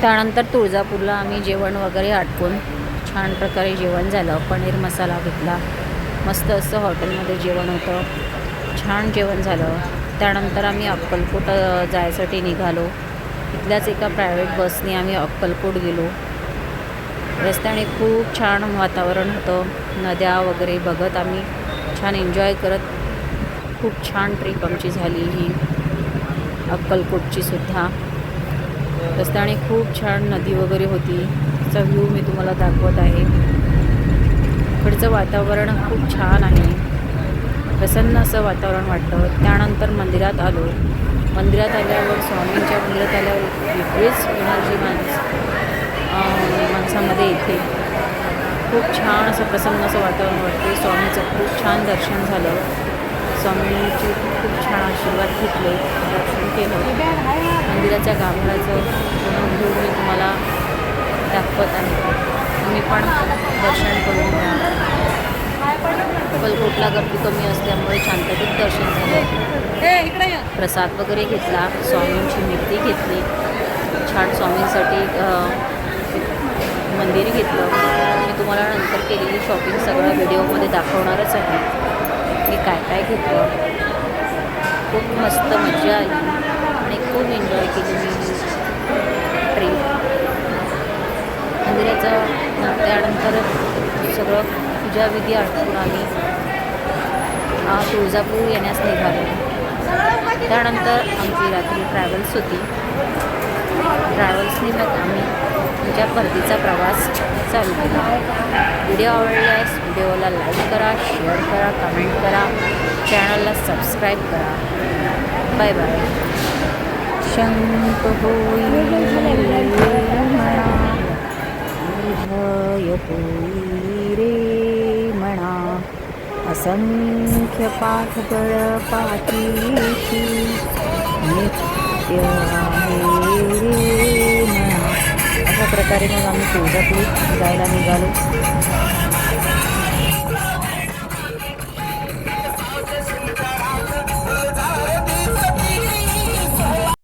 त्यानंतर तुळजापूरला आम्ही जेवण वगैरे आटपून छान प्रकारे जेवण झालं. पनीर मसाला घेतला, मस्त असं हॉटेलमध्ये जेवण होतं, छान जेवण झालं. त्यानंतर आम्ही अक्कलकोट जायसाठी निघालो. इथल्याच एका प्रायव्हेट बसने आम्ही अक्कलकोट गेलो. रस्त्याने खूप छान वातावरण होतं, नद्या वगैरे बघत आम्ही छान एन्जॉय करत खूप छान ट्रिप आमची झाली ही अक्कलकोटची सुद्धा. रस्त्याने खूप छान नदी वगैरे होती. त्याचा व्ह्यू मी तुम्हाला दाखवत आहे. इकडचं वातावरण खूप छान आहे, प्रसन्न असं वातावरण वाटतं. त्यानंतर मंदिरात आलो. मंदिरात आल्यावर स्वामींच्या मंदिरात आल्यावर वेगळीच एनर्जी माणसामध्ये येते. खूप छान असं प्रसन्न असं वातावरण वाटते. स्वामीचं खूप छान दर्शन झालं. स्वामींचे खूप छान आशीर्वाद घेतले, दर्शन केलं. मंदिराच्या गाभाऱ्याचं व्ह्यू मी तुम्हाला दाखवत आहे. तुम्ही पण दर्शन करून घ्या. अक्कलकोटला गर्दी कमी असल्यामुळे शांततेत दर्शन झालं. प्रसाद वगैरे घेतला, स्वामींची मूर्ती घेतली, छान स्वामींसाठी मंदिर घेतलं. मी तुम्हाला नंतर केलेली शॉपिंग सगळं व्हिडिओमध्ये दाखवणारच आहे. मी काय काय घेतलं. खूप मस्त मजा आली आणि खूप एन्जॉय केली मी ट्रिप. मंदिराचं त्यानंतर सगळं पूजाविधी आटपून आम्ही तुळजापूर येण्यास निघालो. त्यानंतर आमची रात्री ट्रॅव्हल्स होती. ट्रॅव्हल्सनी मग आम्ही आमच्या परतीचा प्रवास चालू केला. व्हिडिओ आवडल्यास व्हिडिओला लाईक करा, शेअर करा, कमेंट करा, चॅनलला सबस्क्राईब करा. Bye bye. शंख होई होई रे म्हणा, असंख्य पाठबळ पाठीशी नित्य आहे रे म्हणा. अशा प्रकारे मग आम्ही तुळजापूर जायला निघालो.